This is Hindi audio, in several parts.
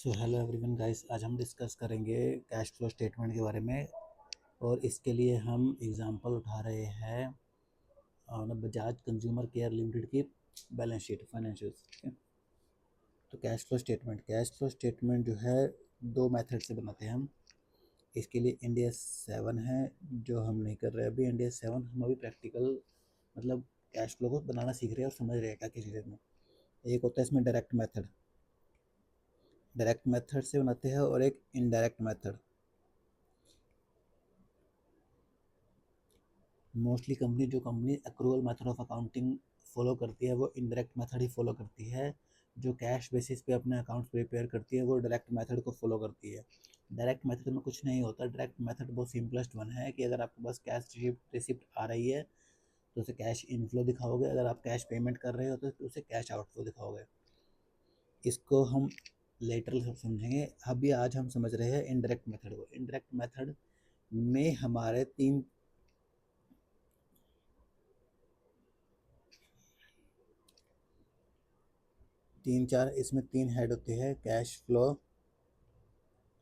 सो हेलो एवरीवन गाइस, आज हम डिस्कस करेंगे कैश फ्लो स्टेटमेंट के बारे में। और इसके लिए हम एग्जांपल उठा रहे हैं बजाज कंज्यूमर केयर लिमिटेड की बैलेंस शीट फाइनेंशियल्स। तो कैश फ्लो स्टेटमेंट जो है दो मेथड से बनाते हैं हम। इसके लिए इंडिया 7 है जो हम नहीं कर रहे अभी। इंडिया 7 हम अभी प्रैक्टिकल मतलब कैश फ्लो को बनाना सीख रहे हैं और समझ रहे हैं क्या किसी चीज़ में। एक होता है इसमें डायरेक्ट मेथड से बनाते हैं और एक indirect method. Mostly company accrual method of accounting follow करती है वो इनडायरेक्ट मेथड ही फॉलो करती है। जो कैश बेसिस पे अपने अकाउंट्स प्रिपेयर करती है वो डायरेक्ट मेथड को फॉलो करती है। डायरेक्ट मेथड में कुछ नहीं होता। डायरेक्ट मेथड बहुत सिंपलेस्ट वन है कि अगर आपके पास कैश रिसिप्ट आ रही है तो उसे कैश इनफ्लो दिखाओगे, अगर आप कैश पेमेंट कर रहे हो तो उसे कैश आउटफ्लो दिखाओगे। इसको हम लेटर समझेंगे। अभी आज हम समझ रहे हैं इनडायरेक्ट मेथड को। इनडायरेक्ट मेथड में हमारे तीन चार इसमें तीन हेड होते हैं। कैश फ्लो,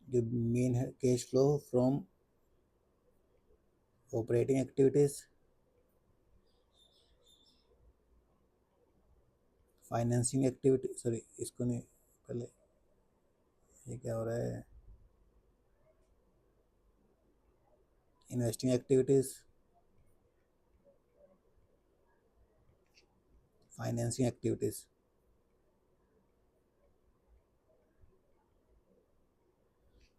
जो मेन है cash flow from operating activities, financing activity, sorry इसको नहीं, पहले ये क्या हो रहा है, इन्वेस्टिंग एक्टिविटीज, फाइनेंसिंग एक्टिविटीज।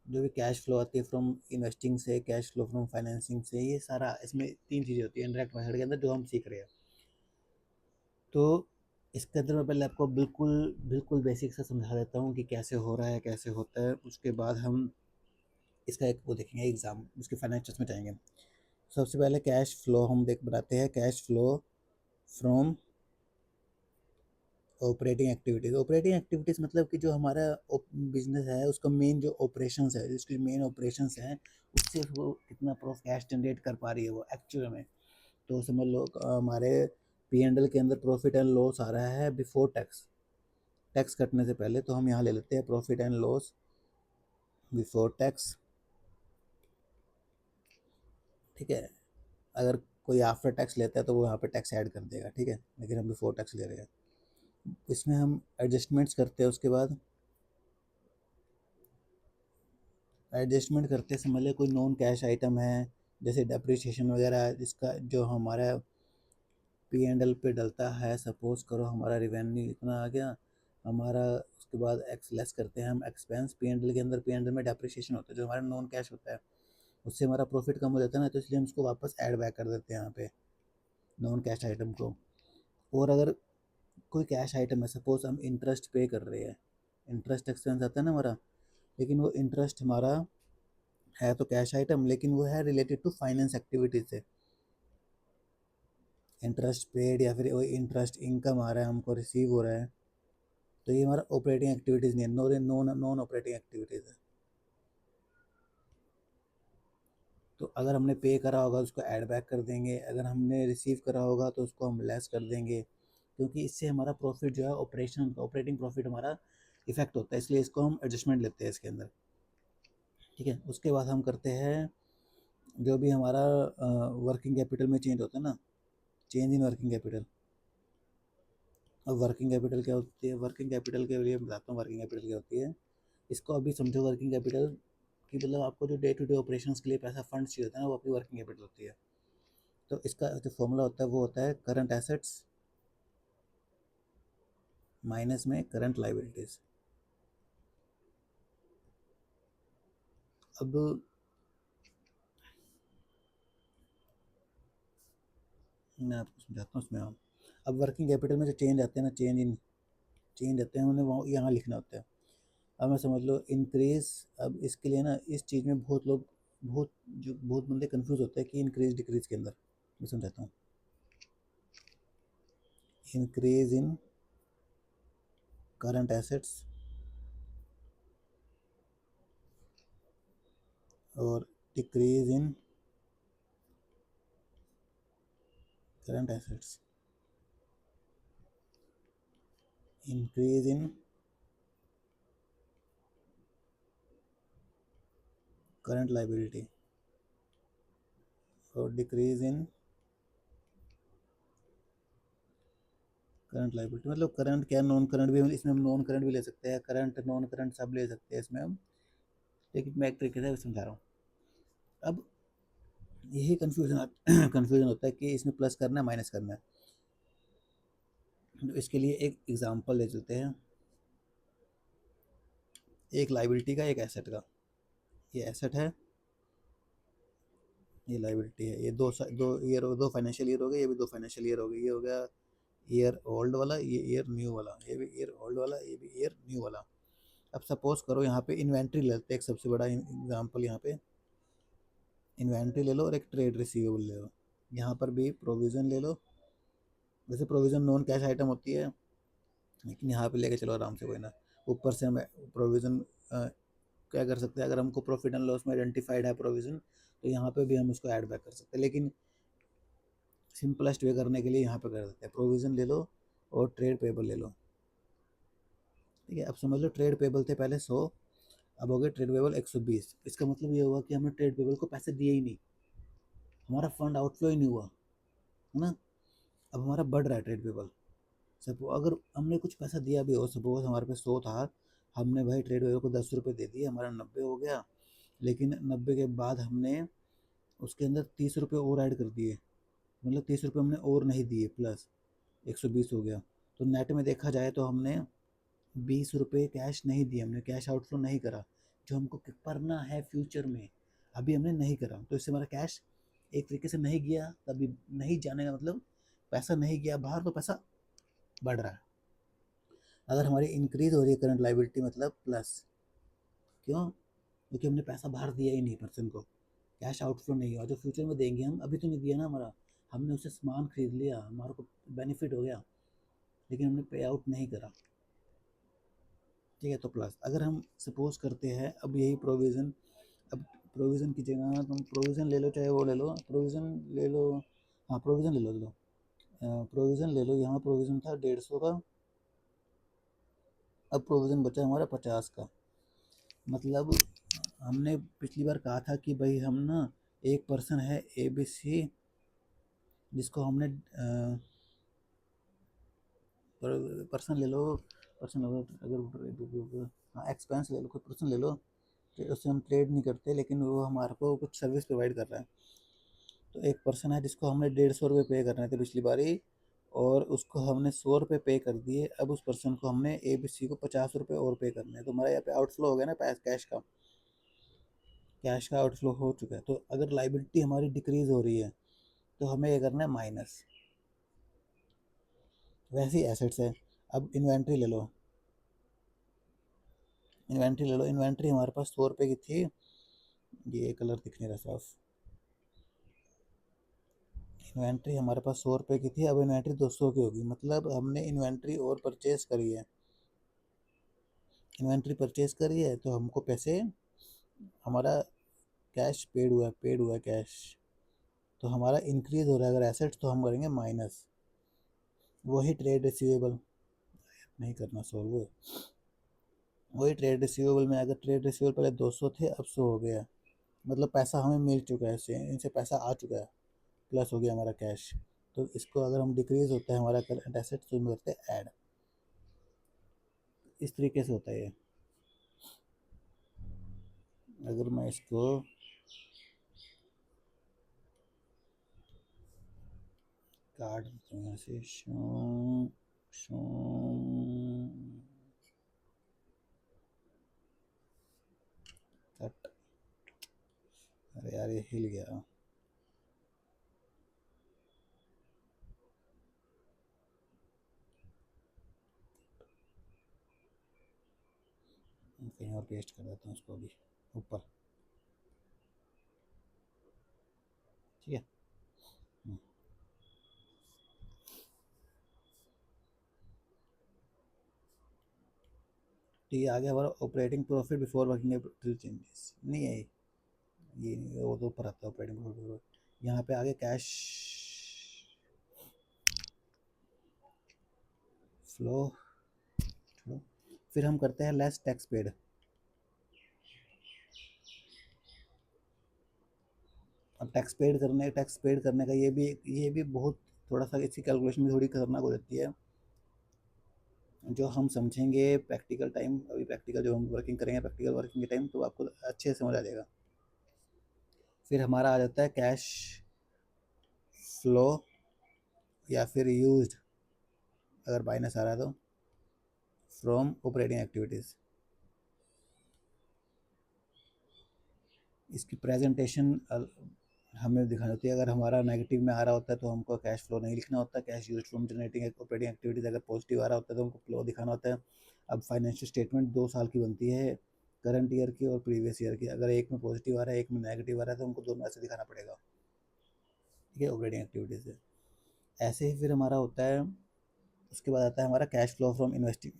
जो भी कैश फ्लो आती है फ्रॉम इन्वेस्टिंग से, कैश फ्लो फ्रॉम फाइनेंसिंग से, ये सारा इसमें तीन चीज़ें होती है इनडायरेक्ट मेथड के अंदर जो हम सीख रहे हैं। तो इसके अंदर मैं पहले आपको बिल्कुल बिल्कुल बेसिक से समझा देता हूँ कि कैसे हो रहा है, कैसे होता है। उसके बाद हम इसका एक वो देखेंगे एग्जाम, उसके फाइनेंशियल्स में जाएंगे। सबसे पहले कैश फ्लो हम देख बनाते हैं। Cash flow from operating activities मतलब कि जो हमारा बिजनेस है उसका मेन जो ऑपरेशंस है, जिसकी मेन ऑपरेशंस हैं उससे वो कितना कैश जनरेट कर पा रही है वो एक्चुअल में। तो समझ लो हमारे P&L के अंदर प्रॉफिट एंड लॉस आ रहा है बिफोर टैक्स, टैक्स कटने से पहले। तो हम यहाँ ले लेते हैं profit and loss before tax, ठीक है। अगर कोई आफ्टर टैक्स लेता है तो वो यहाँ पे टैक्स ऐड कर देगा, ठीक है, लेकिन हम बिफोर टैक्स ले रहे हैं। इसमें हम एडजस्टमेंट्स करते हैं। उसके बाद एडजस्टमेंट करते समझ कोई नॉन कैश आइटम है जैसे डेप्रिसिएशन वगैरह, जिसका जो हमारा P&L पे डलता है। सपोज करो हमारा रिवेन्यू इतना आ गया हमारा, उसके बाद एक्स लेस करते हैं हम एक्सपेंस। P&L के अंदर P&L में डेप्रिसिएशन होता है जो हमारा नॉन कैश होता है, उससे हमारा प्रॉफिट कम हो जाता है ना, तो इसलिए हम उसको वापस ऐड बैक कर देते हैं यहाँ पे नॉन कैश आइटम को। और अगर कोई कैश आइटम है, सपोज हम इंटरेस्ट पे कर रहे हैं, इंटरेस्ट एक्सपेंस आता है ना हमारा, लेकिन वो इंटरेस्ट हमारा है तो कैश आइटम, लेकिन वो है रिलेटेड टू फाइनेंस एक्टिविटीज से। इंटरेस्ट पेड या फिर वो इंटरेस्ट इनकम आ रहा है हमको, रिसीव हो रहा है, तो ये हमारा ऑपरेटिंग एक्टिविटीज़ नहीं है, नॉन ऑपरेटिंग एक्टिविटीज़ है। तो अगर हमने पे करा होगा उसको ऐड बैक कर देंगे, अगर हमने रिसीव करा होगा तो उसको हम लेस कर देंगे, क्योंकि इससे हमारा प्रॉफिट जो है ऑपरेटिंग प्रॉफिट हमारा इफेक्ट होता है, इसलिए इसको हम एडजस्टमेंट लेते हैं इसके अंदर, ठीक है। उसके बाद हम करते हैं जो भी हमारा वर्किंग कैपिटल में चेंज होता है ना, चेंज इन वर्किंग कैपिटल। अब वर्किंग कैपिटल क्या होती है, वर्किंग कैपिटल के लिए बताता हूँ वर्किंग कैपिटल क्या होती है। इसको अभी समझो वर्किंग कैपिटल कि मतलब आपको जो डे टू डे ऑपरेशंस के लिए पैसा फंड चाहिए होता है ना, वो आपकी वर्किंग कैपिटल होती है। तो इसका जो फॉर्मूला होता है वो होता है करंट एसेट्स माइनस में करंट लाइबिलिटीज़। अब मैं आपको समझाता हूँ इसमें। अब वर्किंग कैपिटल में जो चेंज आते हैं ना, चेंज आते हैं, उन्हें वहाँ यहाँ लिखना होता है। अब मैं समझ लो इंक्रीज, अब इसके लिए ना इस चीज़ में बहुत बंदे कंफ्यूज होते हैं कि इंक्रीज डिक्रीज के अंदर। मैं समझाता हूँ। इंक्रीज इन करंट एसेट्स और decrease in current assets, increase in current liability और डिक्रीज इन करंट लाइबिलिटी, मतलब करंट क्या, नॉन करंट भी, इसमें हम नॉन करंट भी ले सकते हैं, करंट नॉन करंट सब ले सकते हैं इसमें हम, लेकिन मैं एक तरीके से समझा रहा हूँ। अब यही कन्फ्यूजन कन्फ्यूजन होता है कि इसमें प्लस करना है माइनस करना है। तो इसके लिए एक एग्जांपल ले चलते हैं, एक लाइबिलिटी का एक एसेट का। ये एसेट है, ये लाइबिलिटी है, ये दो फाइनेंशियल ईयर हो गए, ये भी दो फाइनेंशियल ईयर हो गए, ये हो गया ईयर ओल्ड वाला, ये ईयर न्यू वाला, ये भी ईयर ओल्ड वाला, ये भी ईयर न्यू वाला। अब सपोज करो यहाँ पे इन्वेंट्री लेते हैं, एक सबसे बड़ा एग्जांपल यहाँ पे इन्वेंट्री ले लो और एक ट्रेड रिसीवेबल ले लो। यहाँ पर भी प्रोविज़न ले लो, वैसे प्रोविज़न नॉन कैश आइटम होती है, लेकिन यहाँ पे लेके चलो आराम से, कोई ना। ऊपर से हम प्रोविज़न क्या कर सकते हैं, अगर हमको प्रॉफिट एंड लॉस में आइडेंटिफाइड है प्रोविज़न, तो यहाँ पे भी हम उसको ऐड बैक कर सकते हैं, लेकिन सिंपलेस्ट वे करने के लिए यहाँ पे कर देते हैं, प्रोविज़न ले लो और ट्रेड पेबल ले लो। ठीक है, अब समझ लो ट्रेड पेबल थे पहले 100, अब हो गए ट्रेड पेबल 120। इसका मतलब ये हुआ कि हमने ट्रेड पेबल को पैसे दिए ही नहीं, हमारा फंड आउटफ्लो ही नहीं हुआ, है ना। अब हमारा बढ़ रहा है ट्रेड पेबल। सब अगर हमने कुछ पैसा दिया भी हो, सपोज हमारे पास 100 था, हमने भाई ट्रेड पेबल को 10 रुपये दे दिए, हमारा 90 हो गया, लेकिन 90 के बाद हमने उसके अंदर 30 रुपये और ऐड कर दिए, मतलब 30 रुपये हमने और नहीं दिए, प्लस 120 हो गया। तो नेट में देखा जाए तो हमने 20 रुपये कैश नहीं दिए, हमने कैश आउटफ्लो नहीं करा, जो हमको करना है फ्यूचर में, अभी हमने नहीं करा। तो इससे हमारा कैश एक तरीके से नहीं गया, तभी नहीं जाने का मतलब पैसा नहीं गया बाहर, तो पैसा बढ़ रहा है। अगर हमारी इंक्रीज हो रही है करंट लाइबिलिटी, मतलब प्लस, क्यों? क्योंकि हमने पैसा बाहर दिया ही नहीं, पर्सन को कैश आउटफ्लो नहीं हुआ, जो फ्यूचर में देंगे हम, अभी तो नहीं दिया ना हमारा, हमने उससे सामान खरीद लिया, हमारे को बेनिफिट हो गया, लेकिन हमने पे आउट नहीं करा। ठीक है, तो प्लस। अगर हम सपोज करते हैं अब यही प्रोविज़न, अब प्रोविज़न की जगह तुम प्रोविज़न ले लो, चाहे वो ले लो, प्रोविज़न ले लो, हाँ प्रोविज़न ले लो, प्रोविज़न ले लो, यहाँ प्रोविज़न था 150 का, अब प्रोविज़न बचा हमारा 50 का। मतलब हमने पिछली बार कहा था कि भाई हम ना, एक पर्सन है ABC, जिसको हमने पर्सन ले लो, पर्सन अगर हाँ एक्सपेंस ले लो, कोई पर्सन ले लो, उससे हम ट्रेड नहीं करते, लेकिन वो हमारे को कुछ सर्विस प्रोवाइड कर रहा है। तो एक पर्सन है जिसको हमने 150 रुपये पे करने थे पिछली बारी, और उसको हमने 100 रुपये पे कर दिए, अब उस पर्सन को हमने ABC को 50 रुपये और पे करने हैं, तो हमारा यहाँ पे आउटफ्लो हो गया ना, कैश का आउटफ्लो हो चुका है। तो अगर लाइबिलिटी हमारी डिक्रीज हो रही है, तो हमें ये करना है माइनस। वैसे ही एसेट्स है, अब इन्वेंट्री ले लो, इन्वेंट्री हमारे पास 100 रुपये की थी, ये कलर दिख नहीं रहा साफ, इन्वेंट्री हमारे पास 100 रुपये की थी, अब इन्वेंट्री 200 की होगी, मतलब हमने इन्वेंट्री और परचेज करी है, इन्वेंट्री परचेज करी है, तो हमको पैसे, हमारा कैश पेड हुआ है कैश, तो हमारा इंक्रीज हो रहा है अगर एसेट्स, तो हम करेंगे माइनस। वही ट्रेड रिसीवेबल नहीं करना सॉल्व, वही ट्रेड रिसीवेबल में, अगर ट्रेड रिसीवेबल पहले 200 थे, अब 100 हो गया, मतलब पैसा हमें मिल चुका है, इससे इनसे पैसा आ चुका है, प्लस हो गया हमारा कैश। तो इसको अगर हम डिक्रीज होता है हमारा करंट एसेट्स, तो हम करते हैं ऐड, इस तरीके से होता है ये। अगर मैं इसको काट देता हूँ यहाँ से, शो शो कट, अरे यार ये हिल गया, कहीं और पेस्ट कर देता हूँ उसको अभी ऊपर। ठीक है, ठीक है, आगे हमारा operating profit before working capital changes नहीं है, ये नहीं, वो तो ऊपर आता है ऑपरेटिंग प्रॉफिट, यहाँ पे आगे कैश फ्लो, फिर हम करते हैं लेस टैक्स पेड। अब टैक्स पेड करने का ये भी बहुत थोड़ा सा इसकी कैलकुलेशन भी थोड़ी खतरनाक हो जाती है। जो हम समझेंगे प्रैक्टिकल टाइम, अभी प्रैक्टिकल जो हम वर्किंग करेंगे प्रैक्टिकल वर्किंग के टाइम, तो आपको अच्छे से समझ आ जाएगा। फिर हमारा आ जाता है कैश फ्लो या फिर यूज्ड, अगर माइनस आ रहा है तो, फ्रॉम ऑपरेटिंग एक्टिविटीज़। इसकी प्रेजेंटेशन हमें दिखानी होती है। अगर हमारा नेगेटिव में आ रहा होता है तो हमको कैश फ्लो नहीं लिखना होता, cash use from generating operating activities. अगर पॉजिटिव आ रहा होता है तो हमको फ्लो दिखाना होता है। अब फाइनेंशियल स्टेटमेंट 2 साल की बनती है, करंट ईयर की और प्रीवियस ईयर की। अगर एक में पॉजिटिव आ रहा है एक में नेगेटिव आ रहा है तो हमको दोनों ऐसे दिखाना पड़ेगा, ठीक है, ऑपरेटिंग एक्टिविटीज़ है। ऐसे ही फिर हमारा होता है, उसके बाद आता है हमारा कैश फ्लो फ्रॉम इन्वेस्टिंग।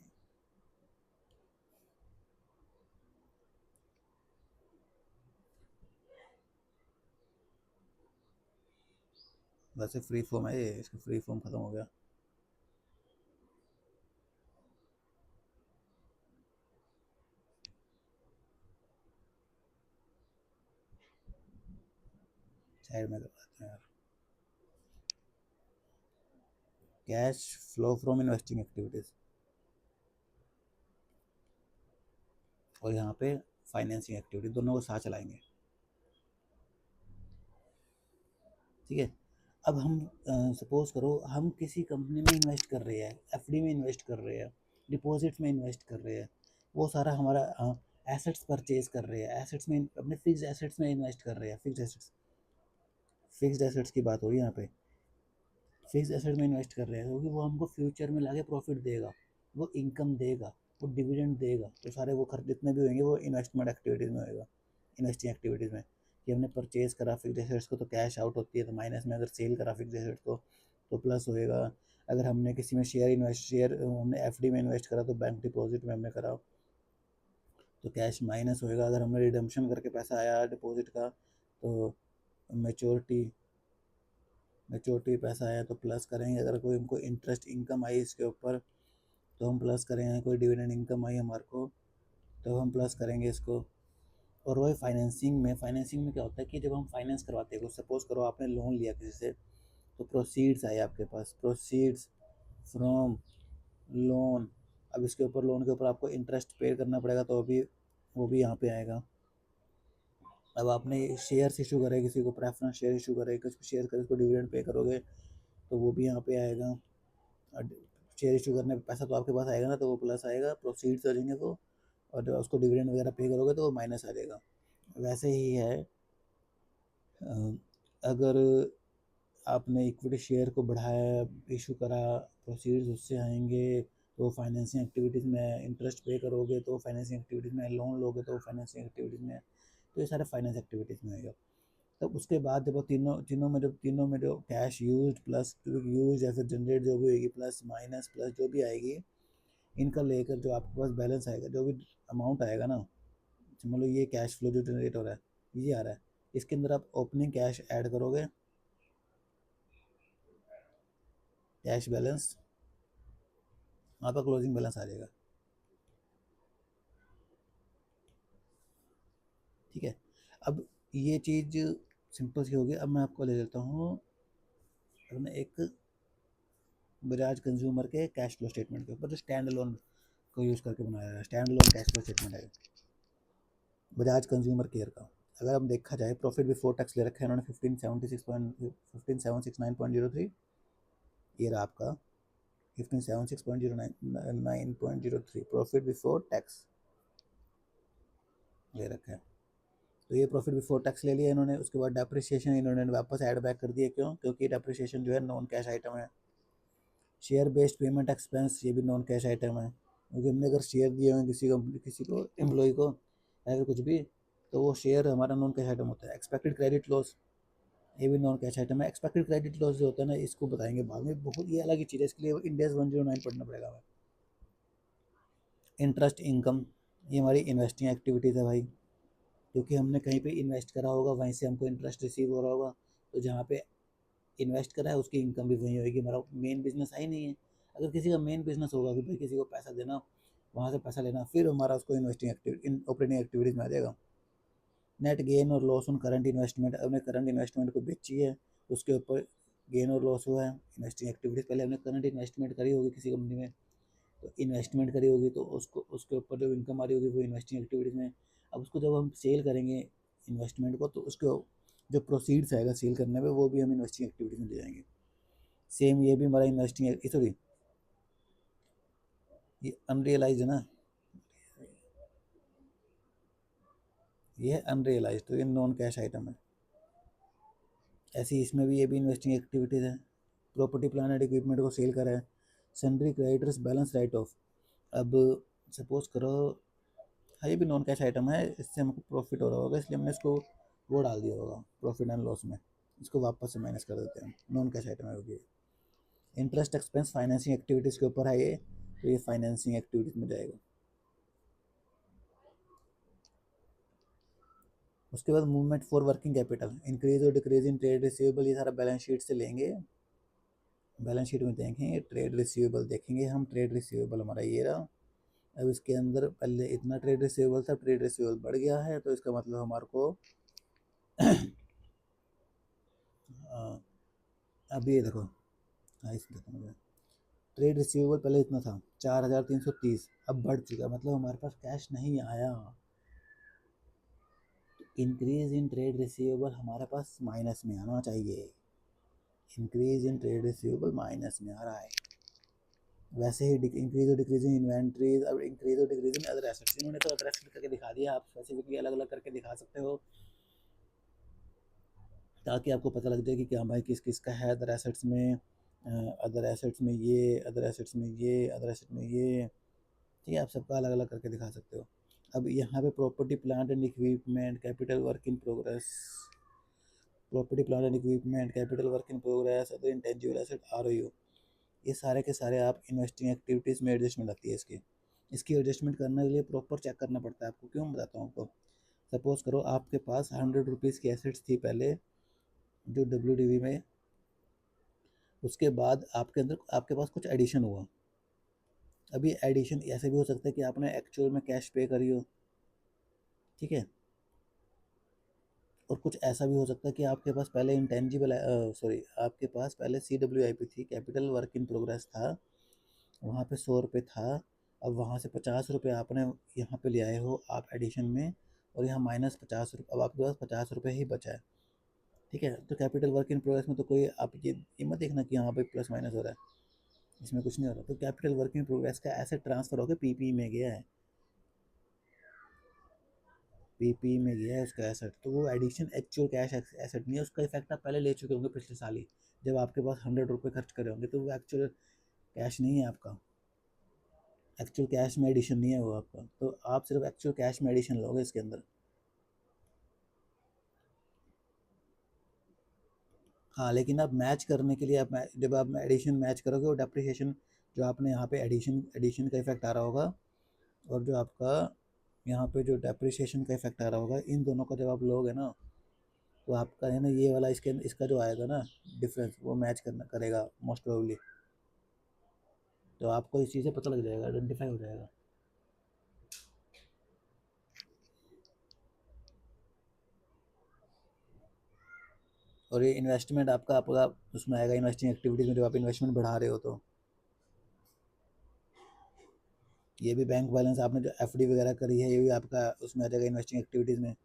वैसे फ्री फॉर्म है ये, इसका फ्री फॉर्म ख़त्म हो गया। साइड में करवाते हैं यार, cash flow from investing activities, और यहाँ पे फाइनेंसिंग एक्टिविटी, दोनों को साथ चलाएंगे, ठीक है। अब हम सपोज करो हम किसी कंपनी में इन्वेस्ट कर रहे हैं, एफडी में इन्वेस्ट कर रहे हैं, डिपॉजिट्स में इन्वेस्ट कर रहे हैं, वो सारा हमारा एसेट्स परचेज कर रहे हैं, एसेट्स में अपने फिक्स एसेट्स में इन्वेस्ट कर रहे हैं। फिक्स्ड एसेट्स की बात हो रही है यहाँ पे। फिक्स एसेट में इन्वेस्ट कर रहे हैं क्योंकि वो हमको फ्यूचर में लाके प्रॉफिट देगा, वो इनकम देगा, वो डिविडेंड देगा। तो सारे वो खर्च जितने भी होंगे वो इन्वेस्टमेंट एक्टिविटीज़ में होएगा, इन्वेस्टिंग एक्टिविटीज़ में। कि हमने परचेज करा फिक्स एसेट्स को तो कैश आउट होती है, तो माइनस में अगर सेल करा फिक्स एसेट्स को तो प्लस होएगा। अगर हमने किसी में शेयर हमने एफडी में इन्वेस्ट करा तो बैंक डिपॉजिट में हमने करा तो कैश माइनस होएगा। अगर हमने रिडम्पशन करके पैसा आया डिपॉजिट का तो मेच्योरिटी मेच्योरिटी पैसा आया तो प्लस करेंगे। अगर कोई हमको इंटरेस्ट इनकम आई इसके ऊपर तो हम प्लस करेंगे, कोई डिविडेंड इनकम आई हमारे को तो हम प्लस करेंगे इसको। और वही फाइनेंसिंग में क्या होता है कि जब हम फाइनेंस करवाते हैं, सपोज करो आपने लोन लिया किसी से, तो प्रोसीड्स आए आपके पास, प्रोसीड्स फ्रॉम लोन। अब इसके ऊपर लोन के ऊपर आपको इंटरेस्ट पे करना पड़ेगा, तो अभी वो भी यहाँ पे आएगा। अब आपने शेयर्स इशू करे, किसी को प्रेफरेंस शेयर इशू करे, कुछ शेयर करे, उसको डिविडेंड पे करोगे तो वो भी यहाँ पे आएगा। शेयर इशू करने पे पैसा तो आपके पास आएगा ना, तो वो प्लस आएगा, प्रोसीड्स आ जाएंगे तो। और जब उसको डिविडेंड वगैरह पे करोगे तो वो माइनस आ जाएगा। वैसे ही है, अगर आपने इक्विटी शेयर को बढ़ाया, इशू करा, प्रोसीड्स उससे आएंगे, तो फाइनेंसिंग एक्टिविटीज़ में इंटरेस्ट पे करोगे तो फाइनेंसिंग एक्टिविटीज़ में, लोन लोगे तो फाइनेंसिंग एक्टिविटीज़ में। तो ये सारे फाइनेंस एक्टिविटीज़ में आएगा। तब उसके बाद जब वो तीनों में जो कैश यूज प्लस यूज या फिर जनरेट जो भी होगी, प्लस माइनस प्लस जो भी आएगी, इनका लेकर जो आपके पास बैलेंस आएगा, जो भी अमाउंट आएगा ना, मतलब ये कैश फ्लो जो जनरेट हो रहा है ये आ रहा है, इसके अंदर आप ओपनिंग कैश ऐड करोगे, कैश बैलेंस, आपका क्लोजिंग बैलेंस आ जाएगा, ठीक है। अब ये चीज़ सिंपल सी होगी। अब मैं आपको ले लेता हूँ अपने एक बजाज कंज्यूमर के कैश फ्लो स्टेटमेंट के ऊपर, जो स्टैंड लोन को यूज़ करके बनाया है, stand loan cash flow statement है बजाज कंज्यूमर केयर का। अगर हम देखा जाए, प्रॉफिट बिफोर टैक्स ले रखा है इन्होंने 15769.03, ये रहा आपका 15769.03 प्रॉफिट बिफोर टैक्स ले रखा है। तो ये प्रॉफिट बिफोर टैक्स ले लिया इन्होंने। उसके बाद डेप्रिसिएशन इन्होंने वापस ऐड बैक कर दिया, क्यों? क्योंकि डेप्रिसिएशन जो है नॉन कैश आइटम है। शेयर बेस्ड पेमेंट एक्सपेंस, ये भी नॉन कैश आइटम है, क्योंकि हमने अगर शेयर दिए हुए किसी को एम्प्लॉय को या फिर कुछ भी, तो वो शेयर हमारा नॉन कैश आइटम होता है। एक्सपेक्टेड क्रेडिट लॉस, ये भी नॉन कैश आइटम है। एक्सपेक्टेड क्रेडिट लॉस जो होता है ना, इसको बताएंगे बाद में, बहुत ये अलग ही चीज़ है, इसके लिए इंडेक्स 109 पढ़ना पड़ेगा हमें। इंटरेस्ट इनकम, ये हमारी इन्वेस्टिंग एक्टिविटीज़ है भाई, क्योंकि हमने कहीं पे इन्वेस्ट करा होगा, वहीं से हमको इंटरेस्ट रिसीव हो रहा होगा। तो जहाँ पे इन्वेस्ट करा है उसकी इनकम भी वहीं होगी। हमारा मेन बिजनेस है ही नहीं है। अगर किसी का मेन बिजनेस होगा कि भाई किसी को पैसा देना, वहाँ से पैसा लेना, फिर हमारा उसको इन्वेस्टिंग एक्टिविटी, ऑपरेटिंग एक्टिविटीज़ में आ जाएगा। नेट गेन और लॉस ऑन करंट इन्वेस्टमेंट, हमने करंट इन्वेस्टमेंट को बेची है, उसके ऊपर गेन और लॉस हुआ है। इन्वेस्टिंग एक्टिविटीज़, पहले हमने करंट इन्वेस्टमेंट करी होगी किसी कंपनी में, तो इन्वेस्टमेंट करी होगी तो उसको उसके ऊपर जो इनकम आ रही होगी वो इन्वेस्टिंग एक्टिविटीज़ में। अब उसको जब हम सेल करेंगे इन्वेस्टमेंट को, तो उसको जो प्रोसीड्स आएगा सेल करने में वो भी हम इन्वेस्टिंग एक्टिविटीज़ में ले जाएंगे। सेम ये भी हमारा इन्वेस्टिंग, सॉरी ये अनरियलाइज है ना, ये है अनरियलाइज, तो ये नॉन कैश आइटम है। ऐसे ही इसमें भी ये भी इन्वेस्टिंग एक्टिविटीज़ है। प्रॉपर्टी प्लांट एंड इक्विपमेंट को सेल करा है। Sundry creditors balance right of. अब सपोज करो, हाँ ये भी नॉन कैश आइटम है, इससे हमको प्रॉफिट हो रहा होगा इसलिए हमने इसको वो डाल दिया होगा प्रॉफिट एंड लॉस में, इसको वापस से माइनस कर देते हैं, नॉन कैश आइटम है वो। इंटरेस्ट एक्सपेंस फाइनेंसिंग एक्टिविटीज़ के ऊपर है ये, तो ये फाइनेंसिंग एक्टिविटीज़ में जाएगा। उसके बाद movement for working capital, increase और डिक्रीज इन ट्रेड रिसीवेबल, ये सारा बैलेंस शीट से लेंगे। बैलेंस शीट में देखेंगे ट्रेड रिसीवेबल, देखेंगे हम ट्रेड रिसीवेबल हमारा ये रहा। अब इसके अंदर पहले इतना ट्रेड रिसीवेबल था, ट्रेड रिसीवेबल बढ़ गया है, तो इसका मतलब हमारे को अभी ये देखो, हाँ इसमें देखो मुझे, ट्रेड रिसीवेबल पहले इतना था 4,330, अब बढ़ चुका, मतलब हमारे पास कैश नहीं आया। इंक्रीज इन ट्रेड रिसीवेबल हमारे पास माइनस में आना चाहिए, increase in trade receivable minus में आ रहा है। वैसे ही इंक्रीज और डिक्रीज इन इन्वेंट्रीज, अब इंक्रीज और डिक्रीज इन अदर एसेट्स, इन्होंने तो अदर एसेट करके दिखा दिया, आप स्पेसिफिकली अलग अलग करके दिखा सकते हो ताकि आपको पता लग जाए कि क्या भाई किस किस का है अदर एसेट्स में, अदर एसेट्स में ये, अदर एसेट्स में ये, अदर एसेट में ये, ठीक है, आप सबका अलग अलग करके दिखा सकते हो। अब यहाँ पे property plant and equipment, capital work in progress, property plant and equipment, capital work in progress, other intangible asset, ROU, ये सारे के सारे आप इन्वेस्टिंग एक्टिविटीज़ में एडजस्टमेंट आती है इसकी। इसकी एडजस्टमेंट करने के लिए प्रॉपर चेक करना पड़ता है आपको, क्यों बताता हूँ आपको। सपोज करो आपके पास 100 रुपीज़ की एसेट्स थी पहले जो डब्ल्यू में, उसके बाद आपके अंदर आपके पास कुछ एडिशन हुआ। अभी एडिशन ऐसे भी हो सकता है कि आपने एक्चुअल में कैश पे करी हो, ठीक है, और कुछ ऐसा भी हो सकता है कि आपके पास पहले इंटेंजिबल, सॉरी आपके पास पहले CWIP थी, कैपिटल वर्क इन प्रोग्रेस था, वहाँ पे 100 रुपये था, अब वहाँ से 50 रुपये आपने यहाँ पे ले आए हो आप एडिशन में, और यहाँ -50 रुपये, अब आपके पास 50 रुपये ही बचा है, ठीक है। तो कैपिटल वर्क इन प्रोग्रेस में तो कोई आप ये मत देखना कि यहाँ पे प्लस माइनस हो रहा है, इसमें कुछ नहीं हो रहा। तो कैपिटल वर्क इन प्रोग्रेस का एसेट ट्रांसफर होकर पीपी में गया है, पीपी में गया है उसका एसेट, तो वो एडिशन एक्चुअल कैश एसेट नहीं है, उसका इफेक्ट आप पहले ले चुके होंगे पिछले साल ही, जब आपके पास 100 रुपये खर्च करे होंगे, तो वो एक्चुअल कैश नहीं है आपका, एक्चुअल कैश में एडिशन नहीं है वो आपका, तो आप सिर्फ एक्चुअल कैश में एडिशन लोगे इसके अंदर। हाँ लेकिन आप मैच करने के लिए आप जब आप एडिशन मैच करोगे, और डेप्रिसिएशन जो आपने यहाँ पे एडिशन एडिशन का इफेक्ट आ रहा होगा, और जो आपका यहाँ पे जो डेप्रिसिएशन का इफेक्ट आ रहा होगा, इन दोनों का जब आप लोगे ना, तो आपका है ना ये वाला इसके इसका जो आएगा ना डिफरेंस, वो मैच करना करेगा मोस्ट प्रोबेबली, तो आपको इस चीज़ से पता लग जाएगा, आइडेंटिफाई हो जाएगा। और ये इन्वेस्टमेंट आपका आपका उसमें आएगा इन्वेस्टिंग एक्टिविटीज़ में, जब आप इन्वेस्टमेंट बढ़ा रहे हो, तो ये भी बैंक बैलेंस आपने जो FD वगैरह करी है, ये भी आपका उसमें आ जाएगा इन्वेस्टिंग एक्टिविटीज़ में।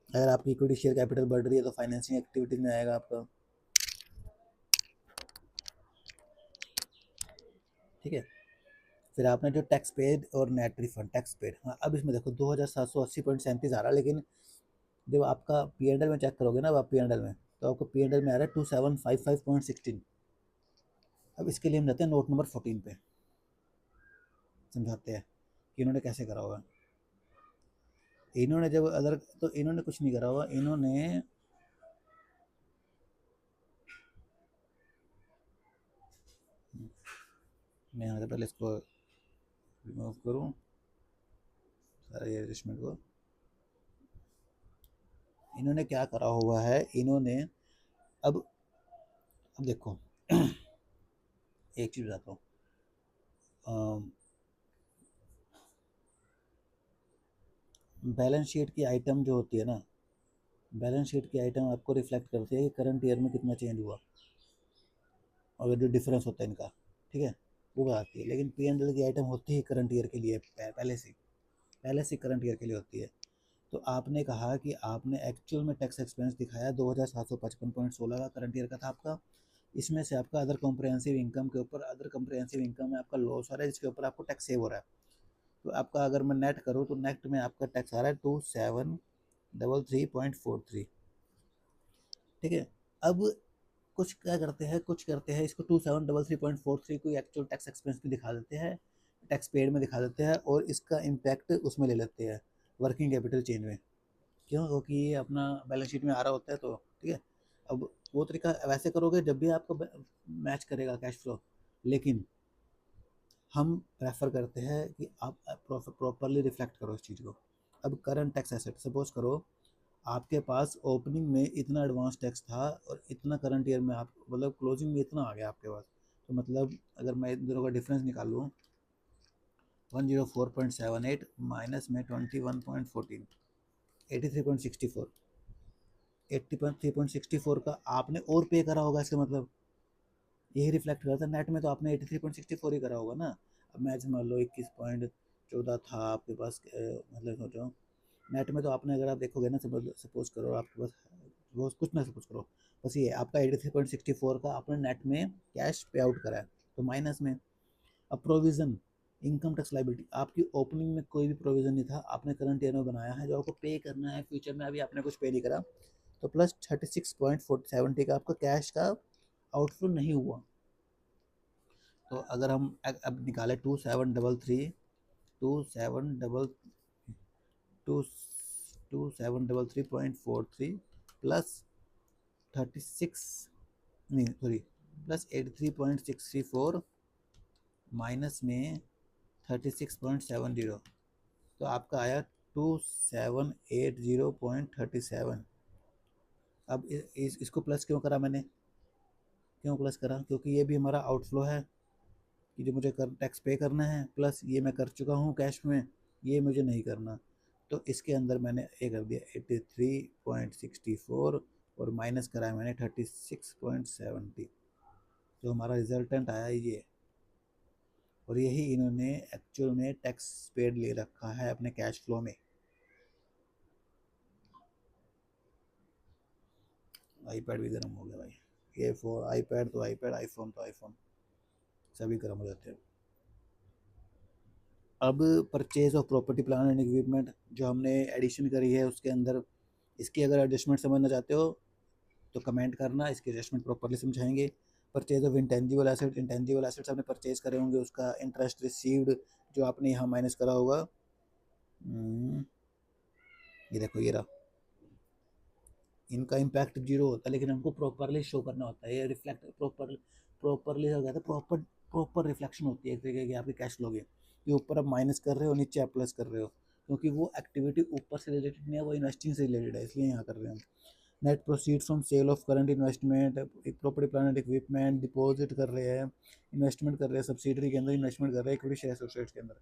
अगर आपकी इक्विटी शेयर कैपिटल बढ़ रही है तो फाइनेंसिंग एक्टिविटीज़ में आएगा आपका, ठीक है। फिर आपने जो टैक्स पेड और नेट रिफंड, टैक्स पेड, हाँ अब इसमें देखो 2,780.37 आ रहा है, लेकिन जब आपका P&L में चेक करोगे ना, अब आप P&L में, तो आपको P&L में आ रहा है 2755.16। अब इसके लिए हम जाते हैं नोट नंबर 14 पे, समझाते हैं कि इन्होंने कैसे करा होगा। इन्होंने जब अदर, तो इन्होंने कुछ नहीं करा होगा, इन्होंने मैं यहाँ से पहले इसको रिमूव करूँ सारे एडजस्टमेंट को। इन्होंने क्या करा हुआ है, इन्होंने अब देखो एक चीज़ बताता हूँ, बैलेंस शीट की आइटम जो होती है ना, बैलेंस शीट की आइटम आपको रिफ्लेक्ट करती है कि करंट ईयर में कितना चेंज हुआ और जो डिफरेंस होता है इनका, ठीक है, वो बताती है। लेकिन पी एंड एल की आइटम होती है करंट ईयर के लिए, पहले से करंट ईयर के लिए होती है। तो आपने कहा कि आपने एक्चुअल में टैक्स एक्सपेंस दिखाया 2755.16 का करंट ईयर का था आपका। इसमें से आपका अदर कॉम्प्रिहेंसिव इनकम के ऊपर, अदर कॉम्प्रिहेंसिव इनकम में आपका लॉस आ रहा है जिसके ऊपर आपको टैक्स सेव हो रहा है। तो आपका अगर मैं नेट करूँ तो नेट में आपका टैक्स आ रहा है 2733.43, ठीक है। अब कुछ क्या करते हैं, कुछ करते हैं इसको 2733.43 को एक्चुअल टैक्स एक्सपेंस भी दिखा देते हैं, टैक्स पेड में दिखा देते हैं, और इसका इम्पैक्ट उसमें ले लेते हैं वर्किंग कैपिटल चेंज में। क्यों? क्योंकि ये अपना बैलेंस शीट में आ रहा होता है, तो ठीक है। अब वो तरीका वैसे करोगे जब भी आपको मैच करेगा कैश फ्लो, लेकिन हम प्रेफर करते हैं कि आप प्रॉपरली रिफ्लेक्ट करो इस चीज़ को। अब करंट टैक्स एसेट, सपोज करो आपके पास ओपनिंग में इतना एडवांस टैक्स था और इतना करंट ईयर में आप मतलब क्लोजिंग में इतना आ गया आपके पास, तो मतलब अगर मैं इन दोनों का डिफरेंस निकालूँ 104.78 माइनस में 21.14, 83.64, 83.64 का आपने और पे करा होगा, इसका मतलब यही रिफ्लेक्ट करता है। नेट में तो आपने 83.64 ही करा होगा ना। अब मैच मान लो 21.14 था आपके पास, मतलब सोचो नेट में तो आपने, अगर आप देखोगे ना, सपोज करो आपके पास वो कुछ ना, सपोज करो बस ये आपका 83.64 का आपने नेट में कैश पे आउट करा है, तो माइनस में। अब प्रोविज़न, इनकम टैक्स लाइबिलिटी, आपकी ओपनिंग में कोई भी प्रोविज़न नहीं था, आपने करंट ईयर में बनाया है जो आपको पे करना है फ्यूचर में, अभी आपने कुछ पे नहीं करा, तो प्लस 36.70 का आपका कैश का आउटफ्लो नहीं हुआ। तो अगर हम अब निकालें 2733 प्लस 36, नहीं सॉरी, प्लस 83.64 माइनस में 36.70, तो आपका आया 2780.37। अब इसको प्लस क्यों करा मैंने, क्यों प्लस करा? क्योंकि ये भी हमारा आउटफ्लो है कि जो मुझे कर टैक्स पे करना है, प्लस ये मैं कर चुका हूँ कैश में, ये मुझे नहीं करना। तो इसके अंदर मैंने ये कर दिया 83.64 और माइनस करा है मैंने 36.70, जो हमारा रिजल्टेंट आया ये। और यही इन्होंने एक्चुअल में टैक्स पेड ले रखा है अपने कैश फ्लो में। आईपैड भी गर्म हो गया भाई, ये फोन आईपैड तो आईपैड, आईफोन तो आईफोन, सभी गर्म हो जाते हैं। अब purchase of property plan and equipment जो हमने एडिशन करी है उसके अंदर, इसकी अगर एडजस्टमेंट समझना चाहते हो तो कमेंट करना, इसकी एडजस्टमेंट प्रॉपरली समझाएंगे। Purchase of intangible asset, intangible assets आपने परचेज करे होंगे, उसका इंटरेस्ट रिसीव्ड जो आपने यहाँ माइनस करा होगा, ये देखो ये रहा, इनका इम्पैक्ट जीरो होता है, लेकिन हमको प्रॉपरली शो करना होता है, ये रिफ्लेक्ट प्रॉपरली हो गया था, प्रॉपर रिफ्लेक्शन होती है एक तरीके की आपके कैश फ्लो की। ये ऊपर आप माइनस कर रहे हो, नीचे आप प्लस कर रहे हो, क्योंकि वो एक्टिविटी ऊपर से रिलेटेड नहीं है, वो इन्वेस्टिंग से रिलेटेड है, इसलिए यहाँ कर रहे हैं हम। Net proceed from sale of current investment, एक property plant and equipment deposit कर रहे हैं, इन्वेस्टमेंट कर रहे हैं सब्सिडरी के अंदर, इन्वेस्टमेंट कर रहे हैं इक्विटी शेयर एसोसिएट्स के अंदर।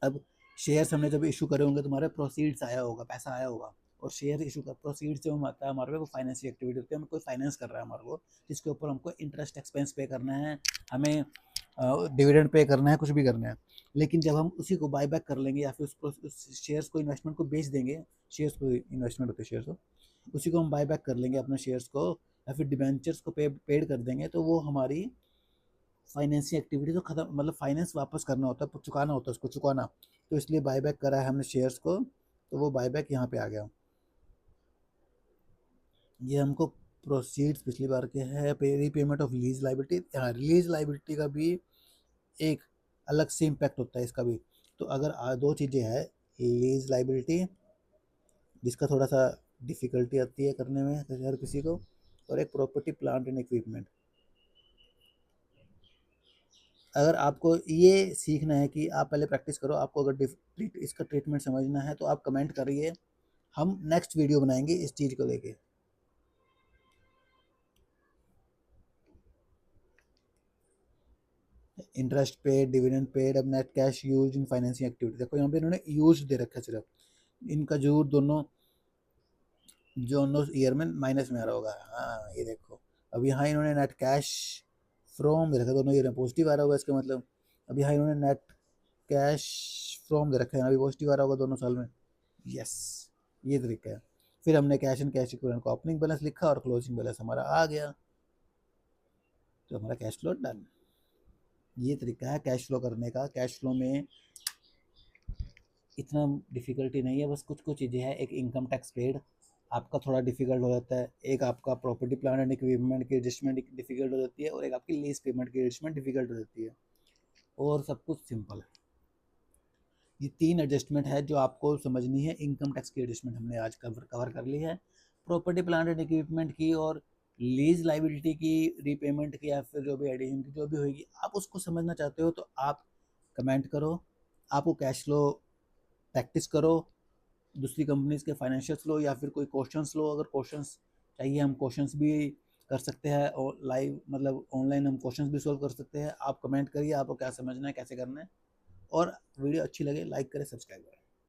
अब शेयर्स हमने जब इशू करे होंगे तो हमारे प्रोसीड्स आया होगा, पैसा आया होगा, और शेयर इशू का प्रोसीड जो हम आता है हमारे पे, वो फाइनेंशियल एक्टिविटी होती है, हमें कोई फाइनेंस कर रहा है हमारे को, जिसके ऊपर हमको इंटरेस्ट एक्सपेंस पे करना है, हमें डिविडेंड पे करना है, कुछ भी करना है। लेकिन जब हम उसी को बाय बैक कर लेंगे या फिर उस शेयर्स को, इन्वेस्टमेंट को बेच देंगे, शेयर्स को इन्वेस्टमेंट होते हैं शेयर्स को, उसी को हम बाय बैक कर लेंगे अपने शेयर्स को, या फिर डिबेंचर्स को पेड कर देंगे, तो वो हमारी फाइनेंसिंग एक्टिविटी तो खत्म, मतलब फाइनेंस वापस करना होता है, चुकाना होता है उसको, चुकाना। तो इसलिए बायबैक करा है हमने शेयर्स को, तो वो बायबैक यहाँ पे आ गया। ये हमको प्रोसीड्स पिछली बार के है, रीपेमेंट ऑफ लीज लाइबिलिटी, यहाँ लीज लाइबिलिटी का भी एक अलग से इम्पैक्ट होता है इसका भी। तो अगर दो चीज़ें हैं, लीज लाइबिलिटी जिसका थोड़ा सा डिफ़िकल्टी आती है करने में हर किसी को, और एक प्रॉपर्टी प्लांट एंड इक्विपमेंट। अगर आपको ये सीखना है कि आप पहले प्रैक्टिस करो, आपको अगर इसका ट्रीटमेंट समझना है तो आप कमेंट करिए, हम नेक्स्ट वीडियो बनाएंगे इस चीज़ को लेके। Interest paid, dividend paid. अब net cash use in financing activity, देखो यहाँ पे इन्होंने यूज दे रखा है सिर्फ, इनका जो दोनों ईयर में माइनस में आ रहा होगा। हाँ ये देखो, अब यहाँ इन्होंने नेट कैश फ्रॉम दे रखा है, दोनों ईयर में पॉजिटिव आ रहा होगा इसका मतलब। अब यहाँ इन्होंने नेट कैश फ्रॉम दे रखा है, यहाँ भी पॉजिटिव आ रहा होगा दोनों साल में। यस, ये तरीका है। फिर हमने कैश एंड कैश इक्विवेलेंट को ओपनिंग बैलेंस लिखा और क्लोजिंग बैलेंस हमारा आ गया, तो हमारा कैश फ्लो डन। ये तरीका है कैश फ्लो करने का। कैश फ्लो में इतना डिफ़िकल्टी नहीं है, बस कुछ कुछ चीज़ें हैं। एक इनकम टैक्स पेड आपका थोड़ा डिफ़िकल्ट हो जाता है, एक आपका प्रॉपर्टी प्लांट एंड इक्विपमेंट की एडजस्टमेंट डिफ़िकल्ट हो जाती है, और एक आपकी लीज़ पेमेंट की एडजस्टमेंट डिफ़िकल्ट हो जाती है, और सब कुछ सिंपल है। ये 3 एडजस्टमेंट है जो आपको समझनी है। इनकम टैक्स की एडजस्टमेंट हमने आज कवर कर ली है, प्रॉपर्टी प्लांट एंड इक्विपमेंट की और लीज़ लायबिलिटी की रीपेमेंट की, या फिर जो भी एडिशन की जो भी होगी, आप उसको समझना चाहते हो तो आप कमेंट करो। आपको कैश फ्लो प्रैक्टिस करो, दूसरी कंपनीज के फाइनेंशियल्स लो, या फिर कोई क्वेश्चंस लो। अगर क्वेश्चंस चाहिए हम क्वेश्चंस भी कर सकते हैं, और लाइव मतलब ऑनलाइन हम क्वेश्चंस भी सॉल्व कर सकते हैं। आप कमेंट करिए आपको क्या समझना है, कैसे करना है। और वीडियो अच्छी लगे लाइक करें, सब्सक्राइब करें।